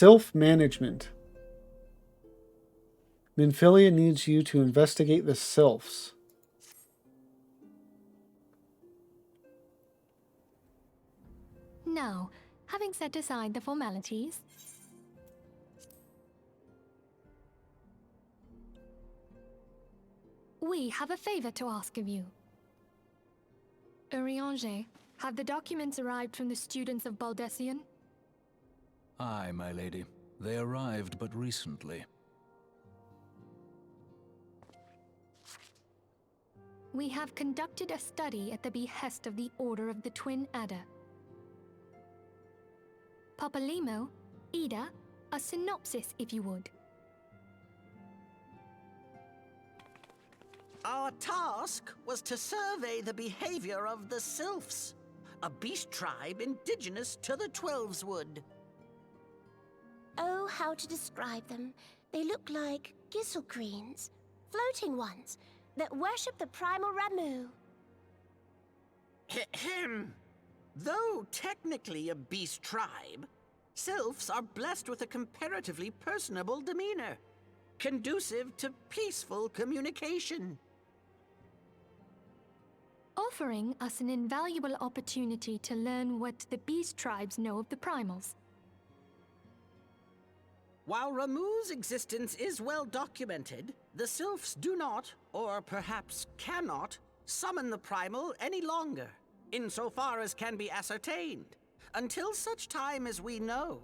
Sylph management. Minfilia needs you to investigate the sylphs. Now, having set aside the formalities, we have a favor to ask of you. Urianger, have the documents arrived from the students of Baldessian? Aye, my lady. They arrived but recently. We have conducted a study at the behest of the Order of the Twin Adder. Papalimo, Ida, a synopsis if you would. Our task was to survey the behavior of the Sylphs, a beast tribe indigenous to the Twelveswood. Oh, how to describe them. They look like gisselcreens, floating ones, that worship the primal Ramu. Ahem. Though technically a beast tribe, Sylphs are blessed with a comparatively personable demeanor, conducive to peaceful communication. Offering us an invaluable opportunity to learn what the beast tribes know of the primals. While Ramu's existence is well documented, the Sylphs do not, or perhaps cannot, summon the primal any longer, insofar as can be ascertained, until such time as we know.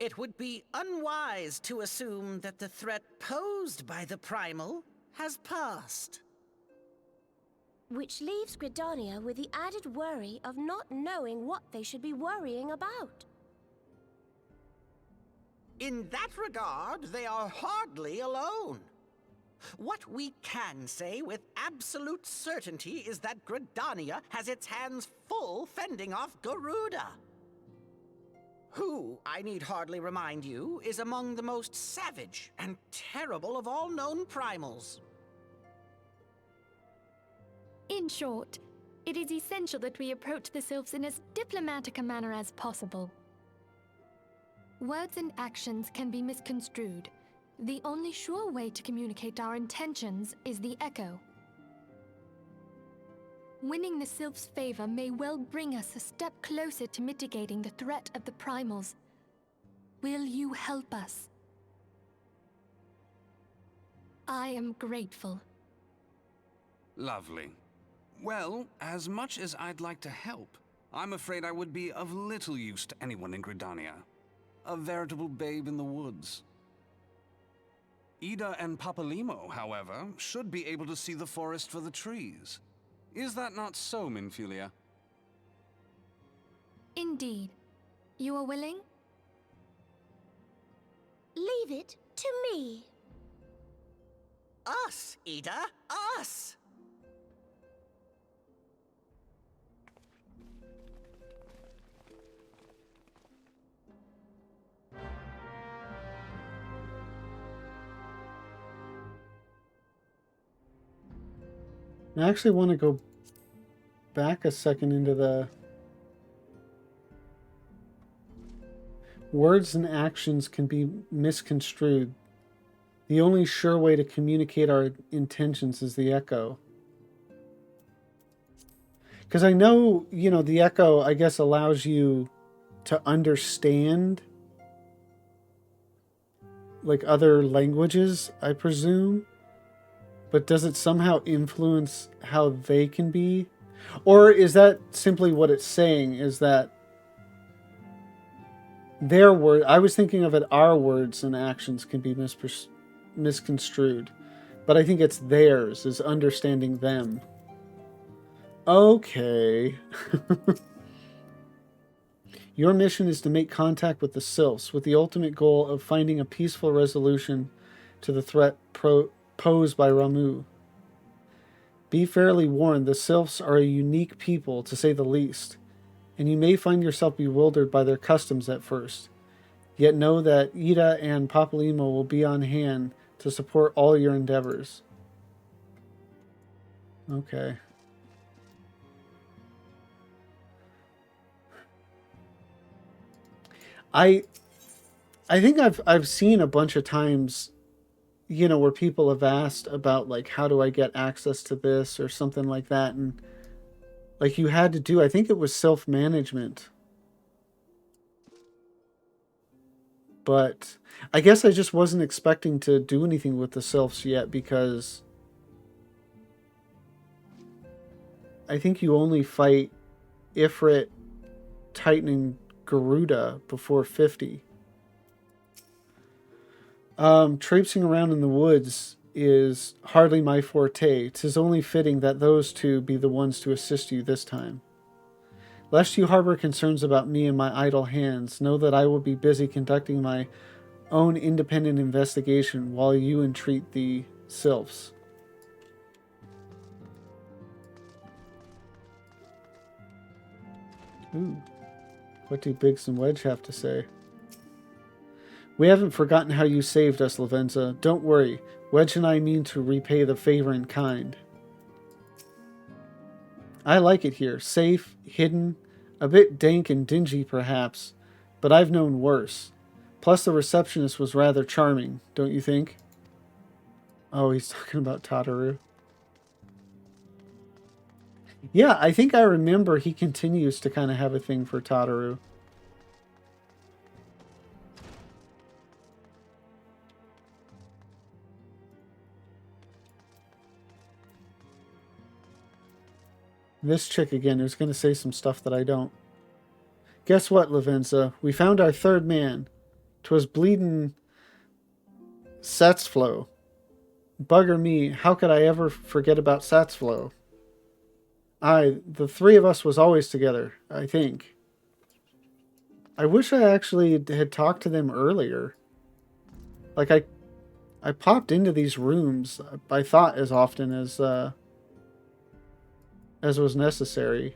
It would be unwise to assume that the threat posed by the primal has passed. Which leaves Gridania with the added worry of not knowing what they should be worrying about. In that regard, they are hardly alone. What we can say with absolute certainty is that Gridania has its hands full fending off Garuda, who, I need hardly remind you, is among the most savage and terrible of all known primals. In short, it is essential that we approach the Sylphs in as diplomatic a manner as possible. Words and actions can be misconstrued. The only sure way to communicate our intentions is the echo. Winning the Sylphs' favor may well bring us a step closer to mitigating the threat of the primals. Will you help us? I am grateful. Lovely. Well, as much as I'd like to help, I'm afraid I would be of little use to anyone in Gridania. A veritable babe in the woods. Ida and Papalimo, however, should be able to see the forest for the trees. Is that not so, Minfilia? Indeed. You are willing? Leave it to me. Us, Ida, us! I actually want to go back a second into the words and actions can be misconstrued. The only sure way to communicate our intentions is the echo. Because I know, the echo, I guess, allows you to understand like other languages, I presume. But does it somehow influence how they can be? Or is that simply what it's saying, is that their word, I was thinking of it, our words and actions can be misconstrued. But I think it's theirs, is understanding them. Okay. Your mission is to make contact with the Sylphs, with the ultimate goal of finding a peaceful resolution to the threat posed by Ramu. Be fairly warned, the Sylphs are a unique people, to say the least, and you may find yourself bewildered by their customs at first. Yet know that Ida and Papalimo will be on hand to support all your endeavors. Okay. I think I've seen a bunch of times, you know, where people have asked about like how do I get access to this or something like that, and like you had to do, I think it was self-management. But I guess I just wasn't expecting to do anything with the sylphs yet, because I think you only fight Ifrit, Titan, and Garuda before 50. Traipsing around in the woods is hardly my forte. 'Tis only fitting that those two be the ones to assist you this time. Lest you harbor concerns about me and my idle hands, know that I will be busy conducting my own independent investigation while you entreat the sylphs. Ooh. What do Biggs and Wedge have to say? We haven't forgotten how you saved us, Lavenza. Don't worry. Wedge and I mean to repay the favor in kind. I like it here. Safe, hidden, a bit dank and dingy perhaps, but I've known worse. Plus the receptionist was rather charming, don't you think? Oh, he's talking about Tataru. Yeah, I think I remember he continues to kind of have a thing for Tataru. This chick again who's going to say some stuff that I don't. Guess what, Lavenza? We found our third man. 'Twas bleedin' Satsflow. Bugger me, how could I ever forget about Satsflow? Aye, the three of us was always together, I think. I wish I actually had talked to them earlier. Like, I popped into these rooms, I thought, as often as was necessary.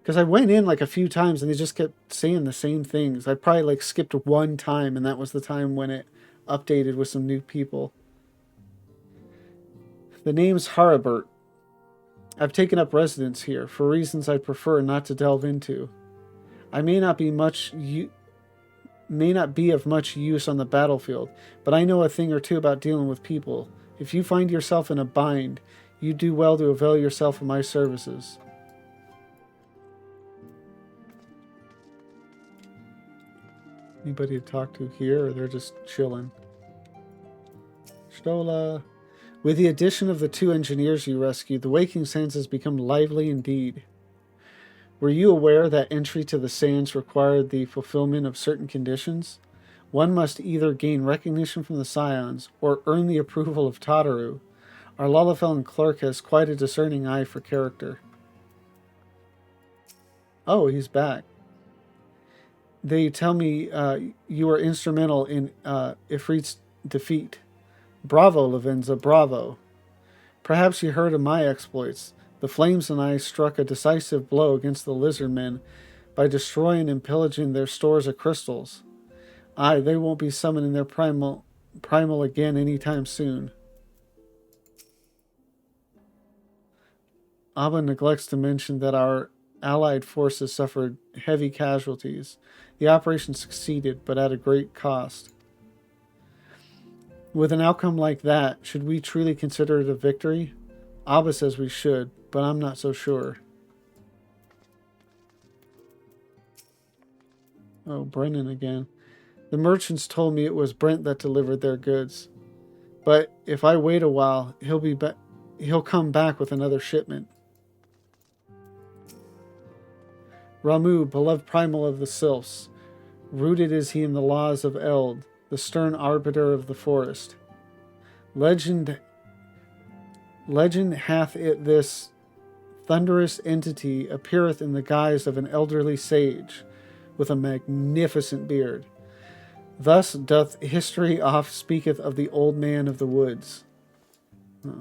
Because I went in like a few times and they just kept saying the same things. I probably like skipped one time, and that was the time when it updated with some new people. The name's Haribert. I've taken up residence here for reasons I'd prefer not to delve into. I may not be of much use on the battlefield, but I know a thing or two about dealing with people. If you find yourself in a bind, you do well to avail yourself of my services. Anybody to talk to here, or they're just chilling? Stola. With the addition of the 2 engineers you rescued, the Waking Sands has become lively indeed. Were you aware that entry to the Sands required the fulfillment of certain conditions? One must either gain recognition from the Scions, or earn the approval of Tataru. Our Lalafell clerk has quite a discerning eye for character. Oh, he's back. They tell me you were instrumental in Ifrit's defeat. Bravo, Lavenza, bravo. Perhaps you heard of my exploits. The Flames and I struck a decisive blow against the lizard men by destroying and pillaging their stores of crystals. Aye, they won't be summoning their primal again anytime soon. Abba neglects to mention that our allied forces suffered heavy casualties. The operation succeeded, but at a great cost. With an outcome like that, should we truly consider it a victory? Abba says we should, but I'm not so sure. Oh, Brennan again. The merchants told me it was Brent that delivered their goods. But if I wait a while, he'll come back with another shipment. Ramu, beloved primal of the sylphs, rooted is he in the laws of Eld, the stern arbiter of the forest. Legend hath it this thunderous entity appeareth in the guise of an elderly sage, with a magnificent beard. Thus doth history oft speaketh of the old man of the woods. Huh.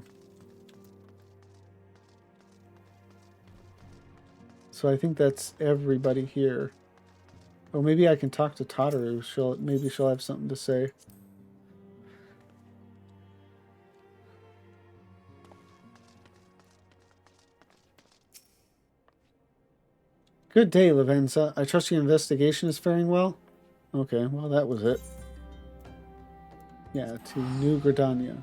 So I think that's everybody here. Oh, maybe I can talk to Tataru. Maybe she'll have something to say. Good day, Lavenza. I trust your investigation is faring well? Okay, well, that was it. Yeah, to New Gridania.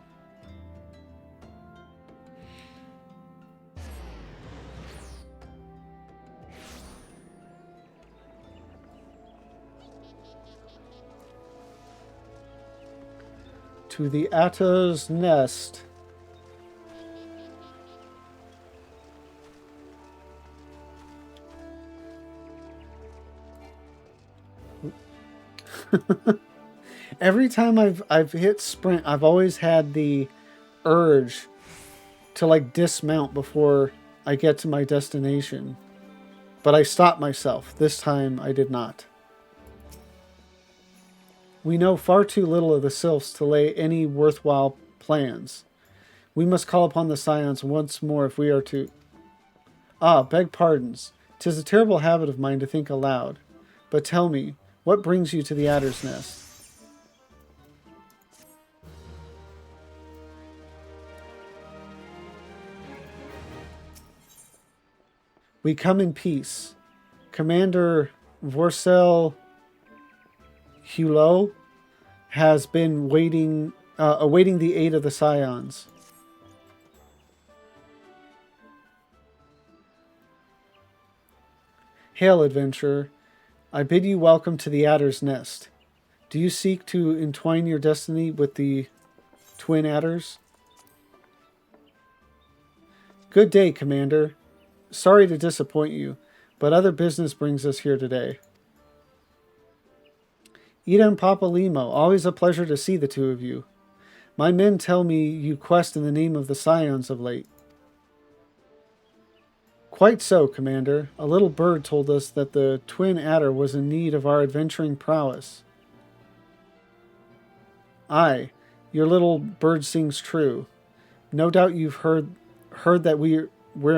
To the Atto's Nest. Every time I've hit sprint, I've always had the urge to like dismount before I get to my destination. But I stopped myself. This time I did not. We know far too little of the Sylphs to lay any worthwhile plans. We must call upon the Scions once more if we are to... Ah, beg pardons. 'Tis a terrible habit of mine to think aloud. But tell me, what brings you to the Adder's Nest? We come in peace. Commander Vorcel Hulot has been awaiting the aid of the Scions. Hail, adventurer. I bid you welcome to the Adder's Nest. Do you seek to entwine your destiny with the twin adders? Good day, Commander. Sorry to disappoint you, but other business brings us here today. Ida and Papa Limo, always a pleasure to see the two of you. My men tell me you quest in the name of the Scions of late. Quite so, Commander. A little bird told us that the twin adder was in need of our adventuring prowess. Aye, your little bird sings true. No doubt you've heard that we're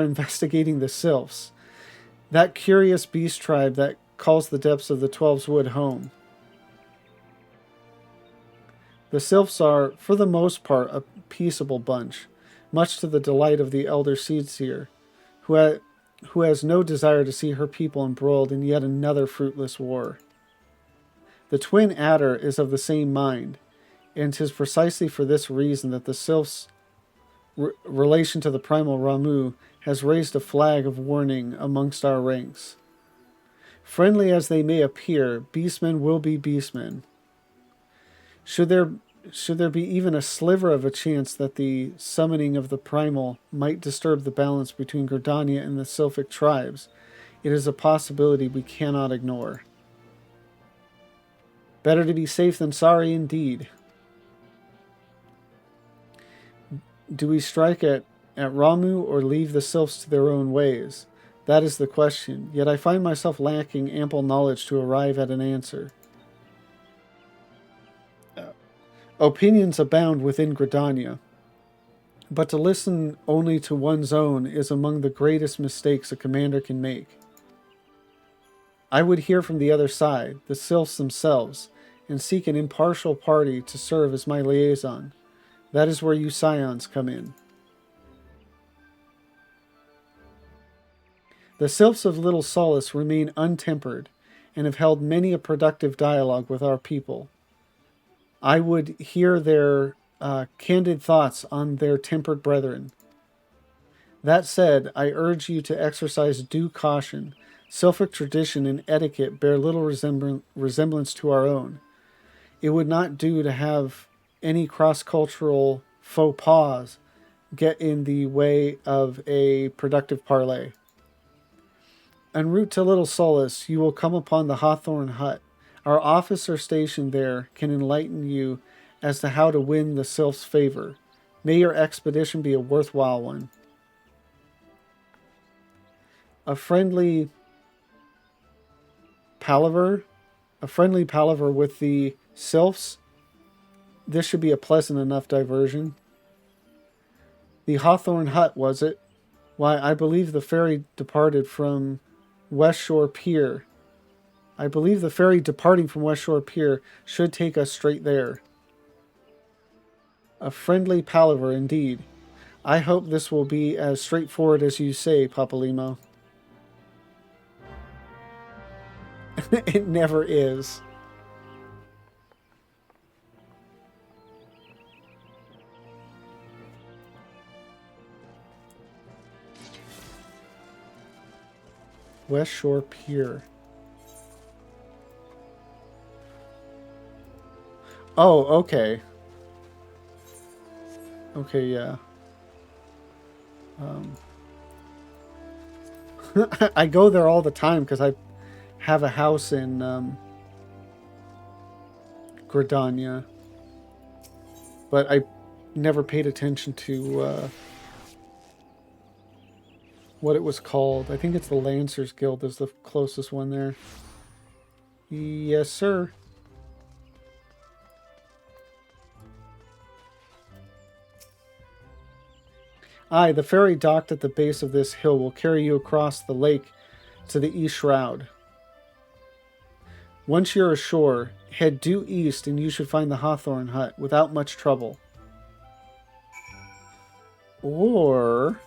investigating the Sylphs, that curious beast tribe that calls the depths of the Twelve's Wood home. The Sylphs are, for the most part, a peaceable bunch, much to the delight of the elder Seedseer, who has no desire to see her people embroiled in yet another fruitless war. The twin adder is of the same mind, and 'tis precisely for this reason that the Sylphs' relation to the primal Ramu has raised a flag of warning amongst our ranks. Friendly as they may appear, beastmen will be beastmen. Should there be even a sliver of a chance that the summoning of the primal might disturb the balance between Gridania and the Sylphic tribes, it is a possibility we cannot ignore. Better to be safe than sorry indeed. Do we strike at Ramu or leave the Sylphs to their own ways? That is the question, yet I find myself lacking ample knowledge to arrive at an answer. Opinions abound within Gridania, but to listen only to one's own is among the greatest mistakes a commander can make. I would hear from the other side, the Sylphs themselves, and seek an impartial party to serve as my liaison. That is where you Scions come in. The Sylphs of Little Solace remain untempered, and have held many a productive dialogue with our people. I would hear their candid thoughts on their tempered brethren. That said, I urge you to exercise due caution. Sylphic tradition and etiquette bear little resemblance to our own. It would not do to have any cross-cultural faux pas get in the way of a productive parley. En route to Little Solace, you will come upon the Hawthorne Hut. Our officer stationed there can enlighten you as to how to win the Sylph's favor. May your expedition be a worthwhile one. A friendly palaver with the Sylphs. This should be a pleasant enough diversion. The Hawthorne Hut, was it? Why, I believe the ferry departed from West Shore Pier. I believe the ferry departing from West Shore Pier should take us straight there. A friendly palaver indeed. I hope this will be as straightforward as you say, Papa Limo. It never is. West Shore Pier. Oh, okay. Okay, yeah. I go there all the time because I have a house in Gridania. But I never paid attention to what it was called. I think it's the Lancers Guild is the closest one there. Yes, sir. Aye, the ferry docked at the base of this hill will carry you across the lake to the East Shroud. Once you're ashore, head due east and you should find the Hawthorne hut without much trouble. Or...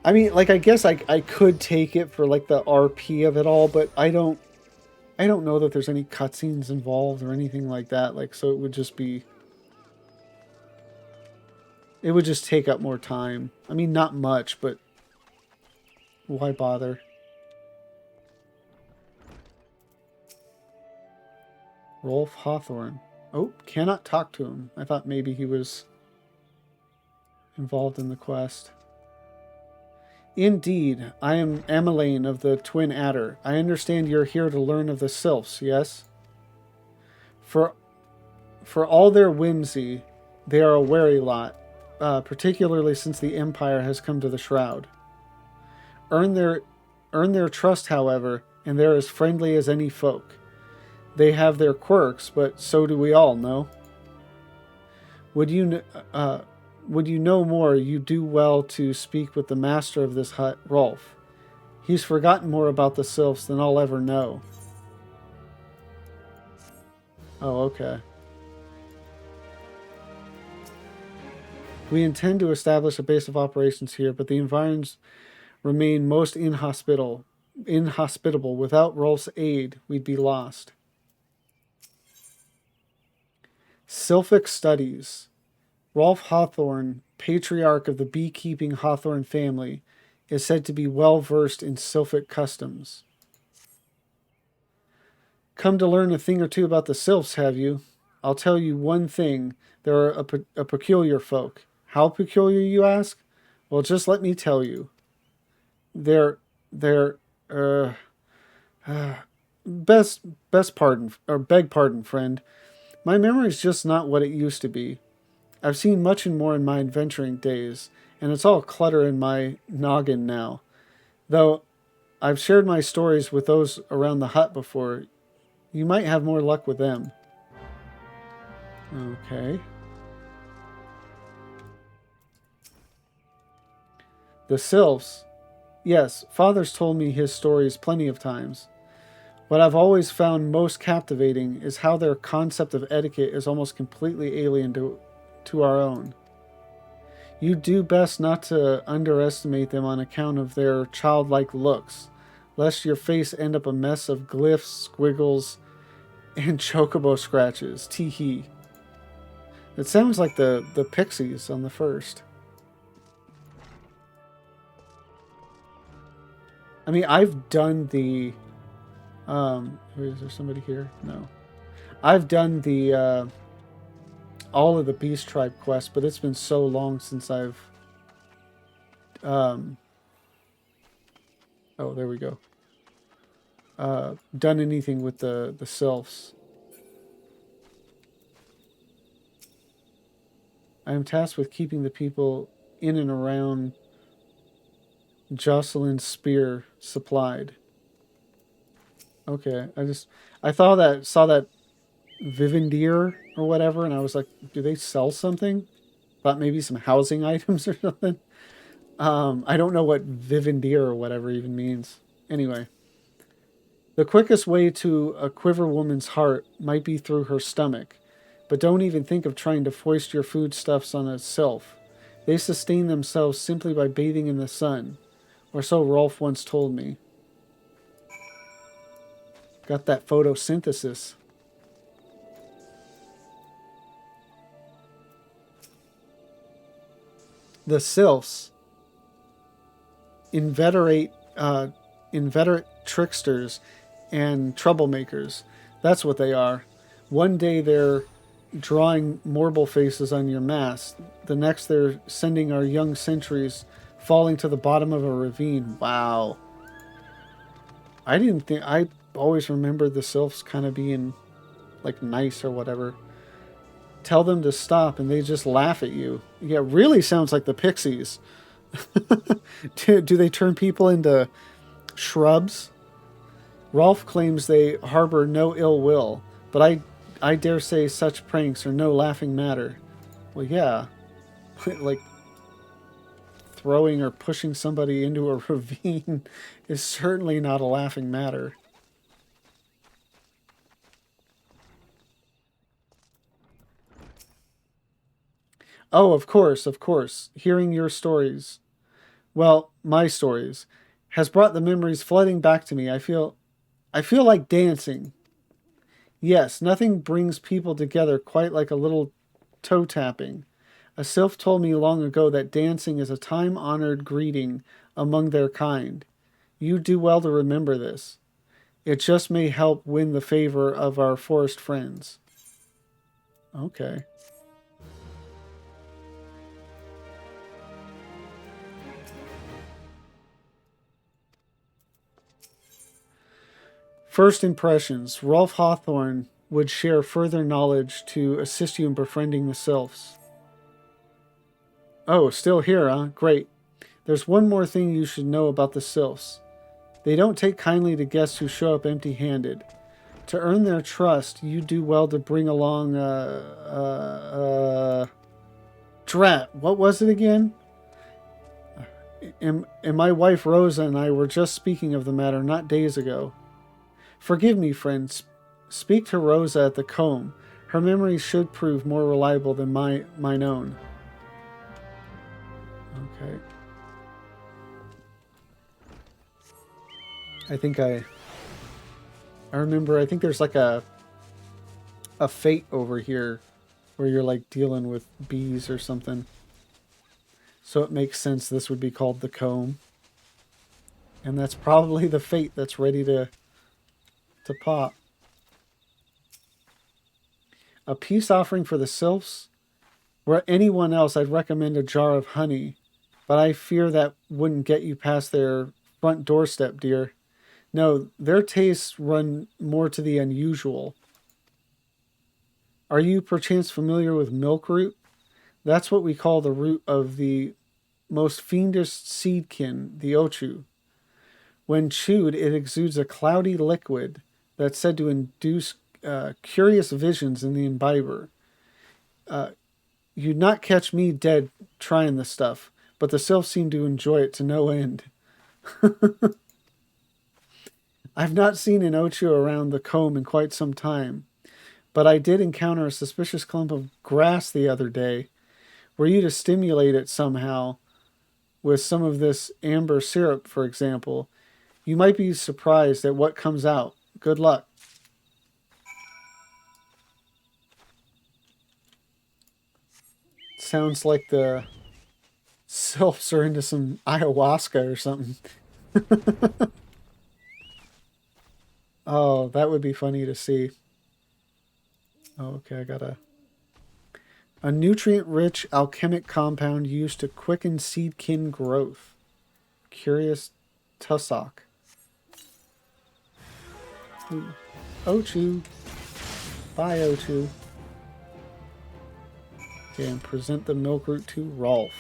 I mean, like, I guess I could take it for, like, the RP of it all, but I don't know that there's any cutscenes involved or anything like that. Like, so it would just be... It would just take up more time. I mean, not much, but... Why bother? Rolf Hawthorne. Oh, cannot talk to him. I thought maybe he was involved in the quest. Indeed, I am Emmeline of the Twin Adder. I understand you're here to learn of the Sylphs, yes? For all their whimsy, they are a wary lot, particularly since the Empire has come to the Shroud. Earn their trust, however, and they're as friendly as any folk. They have their quirks, but so do we all, no? Would you know more, you do well to speak with the master of this hut, Rolf. He's forgotten more about the Sylphs than I'll ever know. Oh, okay. We intend to establish a base of operations here, but the environs remain most inhospitable. Without Rolf's aid, we'd be lost. Sylphic Studies. Rolf Hawthorne, patriarch of the beekeeping Hawthorne family, is said to be well versed in Sylphic customs. Come to learn a thing or two about the Sylphs, have you? I'll tell you one thing. They're a peculiar folk. How peculiar, you ask? Well, just let me tell you. They're beg pardon, friend. My memory's just not what it used to be. I've seen much and more in my adventuring days, and it's all clutter in my noggin now. Though I've shared my stories with those around the hut before. You might have more luck with them. Okay. The Sylphs. Yes, Father's told me his stories plenty of times. What I've always found most captivating is how their concept of etiquette is almost completely alien to our own. You do best not to underestimate them on account of their childlike looks, lest your face end up a mess of glyphs, squiggles, and chocobo scratches. Tee-hee. It sounds like the pixies on the first. I mean, I've done the... is there somebody here? No. I've done the... all of the Beast Tribe quests, but it's been so long since I've... oh, there we go. Done anything with the Sylphs. I am tasked with keeping the people in and around Jocelyn's spear supplied. Okay, I saw that Vivendir or whatever, and I was like, do they sell something? Thought maybe some housing items or something. I don't know what Vivendir or whatever even means. Anyway. The quickest way to a quiver woman's heart might be through her stomach, but don't even think of trying to foist your foodstuffs on a sylph. They sustain themselves simply by bathing in the sun, or so Rolf once told me. Got that photosynthesis. The sylphs, inveterate tricksters and troublemakers. That's what they are. One day they're drawing marble faces on your mask. The next they're sending our young centuries falling to the bottom of a ravine. Wow. I always remembered the sylphs kind of being like nice or whatever. Tell them to stop and they just laugh at you. Yeah, it really sounds like the pixies. Do they turn people into shrubs? Rolf claims they harbor no ill will, but I dare say such pranks are no laughing matter. Well, yeah. Like, throwing or pushing somebody into a ravine is certainly not a laughing matter. Oh, of course, of course. Hearing your stories, well, my stories, has brought the memories flooding back to me. I feel like dancing. Yes, nothing brings people together quite like a little toe tapping. A sylph told me long ago that dancing is a time-honored greeting among their kind. You do well to remember this. It just may help win the favor of our forest friends. Okay. First impressions. Rolf Hawthorne would share further knowledge to assist you in befriending the sylphs. Oh, still here, huh? Great. There's one more thing you should know about the sylphs. They don't take kindly to guests who show up empty-handed. To earn their trust, you do well to bring along, Drat, what was it again? And my wife Rosa and I were just speaking of the matter not days ago. Forgive me, friends. Speak to Rosa at the comb. Her memory should prove more reliable than mine own. Okay. I remember, I think there's like a fate over here where you're like dealing with bees or something. So it makes sense this would be called the comb. And that's probably the fate that's ready to pop. A peace offering for the sylphs? Were anyone else, I'd recommend a jar of honey, but I fear that wouldn't get you past their front doorstep, dear. No, their tastes run more to the unusual. Are you perchance familiar with milkroot? That's what we call the root of the most fiendish seedkin, the ochu. When chewed, it exudes a cloudy liquid that's said to induce curious visions in the imbiber. You'd not catch me dead trying the stuff, but the sylphs seem to enjoy it to no end. I've not seen an ochu around the comb in quite some time, but I did encounter a suspicious clump of grass the other day. Were you to stimulate it somehow, with some of this amber syrup, for example, you might be surprised at what comes out. Good luck. Sounds like the sylphs are into some ayahuasca or something. Oh, that would be funny to see. Oh, okay, I got a nutrient-rich alchemic compound used to quicken seedkin growth. Curious tussock. Ooh. Ochu. Bye, Ochu. Okay, and present the milkroot to Rolf.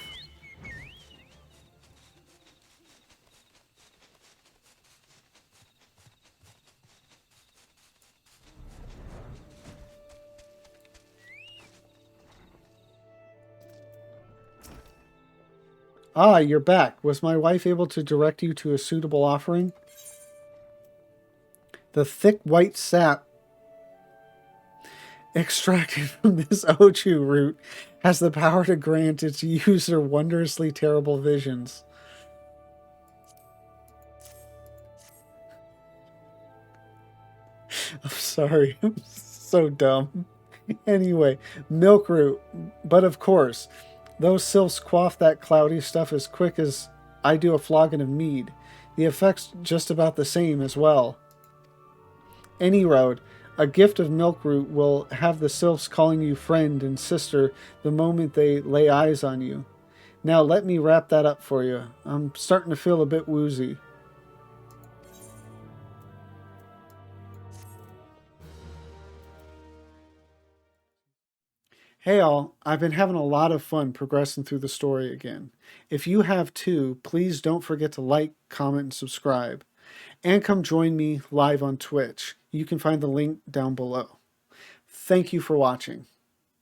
Ah, you're back. Was my wife able to direct you to a suitable offering? The thick white sap extracted from this ochu root has the power to grant its user wondrously terrible visions. I'm sorry. I'm so dumb. Anyway, milkroot. But of course, Those sylphs quaff that cloudy stuff as quick as I do a flagon of mead. The effect's just about the same as well. Any road, a gift of Milkroot will have the sylphs calling you friend and sister the moment they lay eyes on you. Now let me wrap that up for you. I'm starting to feel a bit woozy. Hey all, I've been having a lot of fun progressing through the story again. If you have too, please don't forget to like, comment, and subscribe. And come join me live on Twitch. You can find the link down below. Thank you for watching.